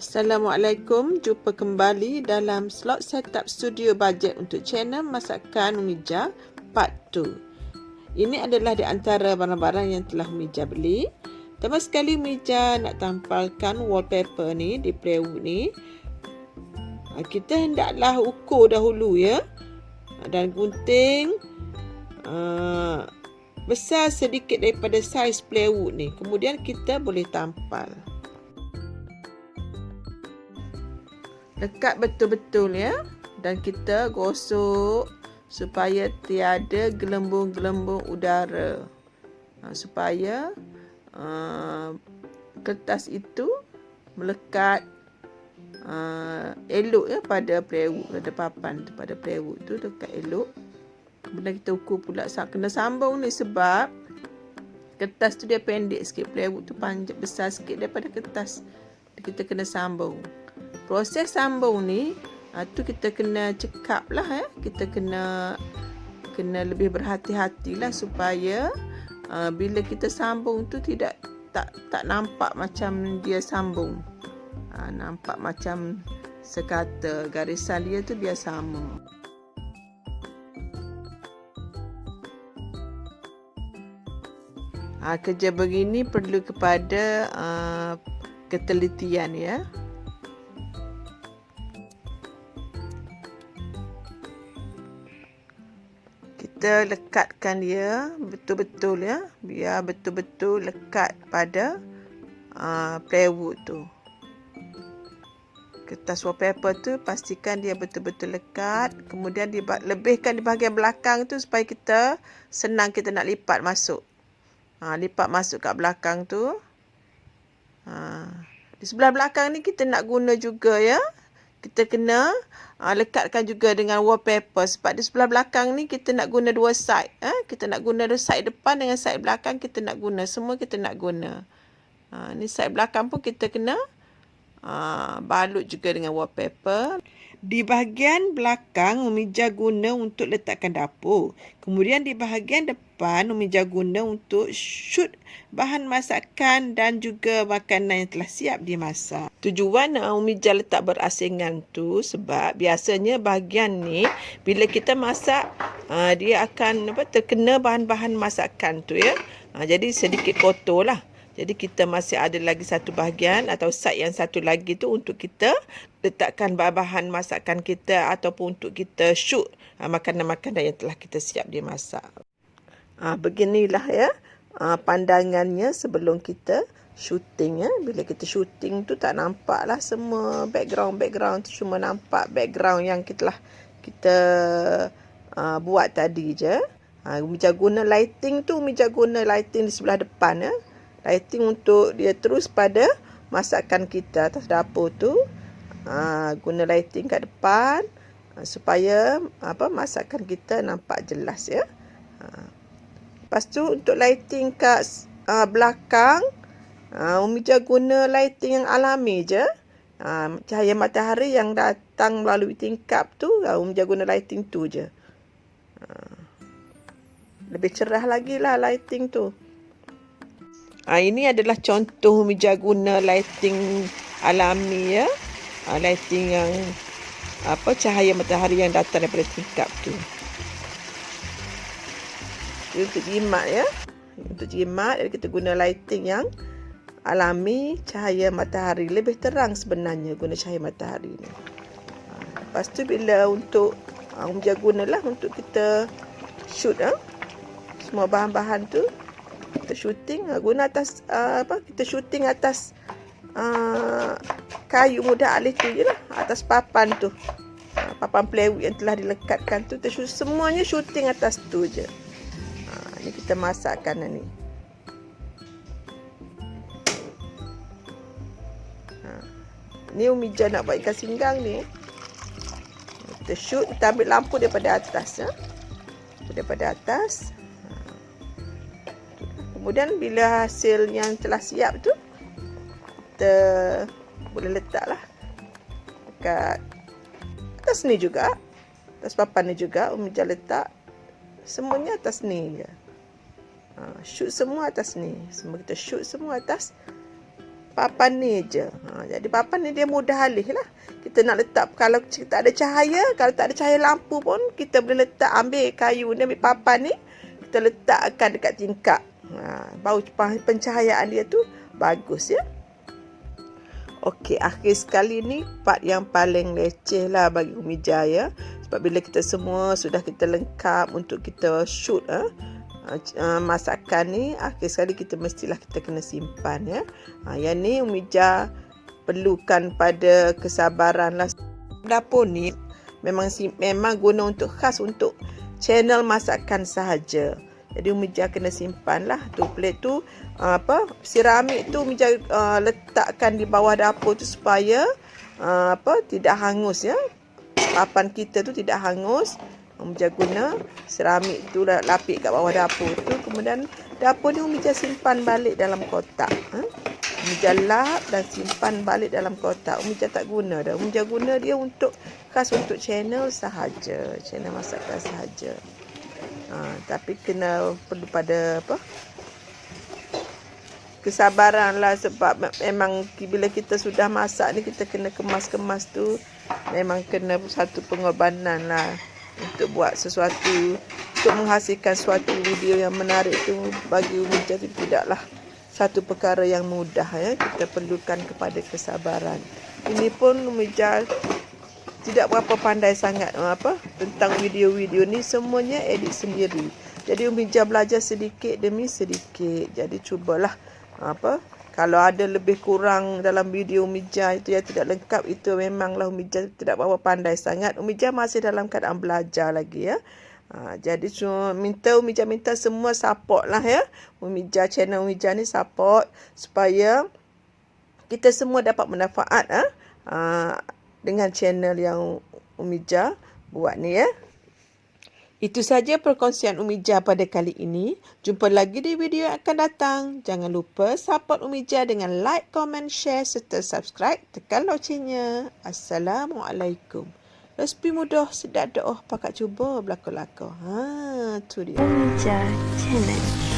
Assalamualaikum, jumpa kembali dalam slot setup studio bajet untuk channel masakan Umija part 2. Ini adalah di antara barang-barang yang telah Umija beli. Pertama sekali Umija nak tampalkan wallpaper ni di plywood ni. Kita hendaklah ukur dahulu ya. Dan gunting besar sedikit daripada saiz plywood ni. Kemudian kita boleh tampal. Lekat betul-betul ya, dan kita gosok supaya tiada gelembung-gelembung udara, supaya kertas itu melekat elok ya pada plywood, pada papan tu, pada plywood tu dekat elok. Kemudian kita ukur pula, kena sambung ni sebab kertas tu dia pendek sikit, plywood tu panjang besar sikit daripada kertas. Kita kena sambung. Proses sambung ni tu kita kena cekap lah ya. Kita kena lebih berhati-hatilah supaya bila kita sambung tu tak nampak macam dia sambung. Nampak macam sekata, garisan dia tu biar sama. Kerja begini perlu kepada ketelitian ya. Kita lekatkan dia betul-betul ya, biar betul-betul lekat pada plywood tu. Kertas wallpaper tu pastikan dia betul-betul lekat. Kemudian lebihkan di bahagian belakang tu supaya kita senang kita nak lipat masuk. Lipat masuk kat belakang tu. Di sebelah belakang ni kita nak guna juga ya. Kita kena lekatkan juga dengan wallpaper, sebab di sebelah belakang ni kita nak guna dua side. Kita nak guna dua side depan dengan side belakang, kita nak guna. Semua kita nak guna. Ni side belakang pun kita kena balut juga dengan wallpaper. Di bahagian belakang Umija guna untuk letakkan dapur. Kemudian di bahagian depan Umija guna untuk shoot bahan masakan dan juga makanan yang telah siap dimasak. Tujuan Umija letak berasingan tu sebab biasanya bahagian ni bila kita masak dia akan terkena bahan-bahan masakan tu ya. Jadi sedikit kotor lah. Jadi kita masih ada lagi satu bahagian atau side yang satu lagi tu untuk kita letakkan bahan masakan kita ataupun untuk kita shoot makanan-makanan yang telah kita siap dimasak. Beginilah ya pandangannya sebelum kita shooting ya. Bila kita shooting tu tak nampak lah semua background tu, cuma nampak background yang kita buat tadi je. Umija guna lighting tu, Umija guna lighting di sebelah depan ya. Lighting untuk dia terus pada masakan kita atas dapur tu. Guna lighting kat depan supaya masakan kita nampak jelas ya. Lepas tu untuk lighting kat belakang, Umija guna lighting yang alami je. Cahaya matahari yang datang melalui tingkap tu, Umija guna lighting tu je. Lebih cerah lagi lah lighting tu. Ini adalah contoh Umija guna lighting alami ya. Lighting yang cahaya matahari yang datang daripada tingkap tu. Itu untuk jimat ya. Untuk jimat kita guna lighting yang alami, cahaya matahari. Lebih terang sebenarnya guna cahaya matahari ni. Lepas tu bila untuk Umija gunalah untuk kita shoot semua bahan-bahan tu. Kita shooting guna atas kita shooting atas kayu mudah alih tu je lah, atas papan tu, papan plywood yang telah dilekatkan tu, semuanya shooting atas tu je. Ni kita masakkan ni. Ni Umija nak buat ikan singgang ni. Kita shoot, kita ambil lampu daripada atas ya. Daripada atas. Kemudian bila hasil yang telah siap tu, kita boleh letaklah dekat atas ni juga. Atas papan ni juga Umija letak. Semuanya atas ni je. Shoot semua atas ni. Semua kita shoot semua atas papan ni je. Jadi papan ni dia mudah alih lah. Kita nak letak, kalau tak ada cahaya, kalau tak ada cahaya lampu pun, kita boleh letak, ambil kayu ni, ambil papan ni, kita letakkan dekat tingkap. Bau pencahayaan dia tu bagus ya. Okey, akhir sekali ni part yang paling leceh lah bagi Umi Jah ya. Sebab bila kita semua sudah kita lengkap untuk kita shoot masakan ni, akhir sekali kita mestilah kita kena simpan ya. Yang ni Umi Jah perlukan pada kesabaran lah. Dapur ni memang guna untuk khas untuk channel masakan sahaja. Jadi Umi Jah kena simpan lah tu plate tu, seramik tu Umi Jah letakkan di bawah dapur tu supaya tidak hangus ya. Papan kita tu tidak hangus. Umi Jah guna seramik tu lapik kat bawah dapur tu. Kemudian dapur ni Umi Jah simpan balik dalam kotak. Umi Jah lap dan simpan balik dalam kotak. Umi Jah tak guna dah. Umi Jah guna dia untuk khas untuk channel sahaja, channel masakan sahaja. Tapi kena perlu pada kesabaran lah, sebab memang bila kita sudah masak ni kita kena kemas-kemas tu, memang kena satu pengorbanan lah untuk buat sesuatu, untuk menghasilkan suatu video yang menarik tu bagi Umi Jah tidaklah satu perkara yang mudah ya. Kita perlukan kepada kesabaran. Ini pun Umi Jah tidak berapa pandai sangat tentang video-video ni, semuanya edit sendiri. Jadi Umi Jah belajar sedikit demi sedikit. Jadi cubalah kalau ada lebih kurang dalam video Umi Jah itu yang tidak lengkap, itu memanglah Umi Jah tidak berapa pandai sangat. Umi Jah masih dalam keadaan belajar lagi ya. Jadi Umi Jah minta semua support lah ya. Umi Jah, channel Umi Jah ni support supaya kita semua dapat manfaat dengan channel yang Umi Jah buat ni ya. Itu saja perkongsian Umi Jah pada kali ini. Jumpa lagi di video yang akan datang. Jangan lupa support Umi Jah dengan like, comment, share serta subscribe. Tekan loncengnya. Assalamualaikum. Resipi mudah, sedap doa, pakat cuba berlaku-laku. Tu dia. Umi Jah Channel.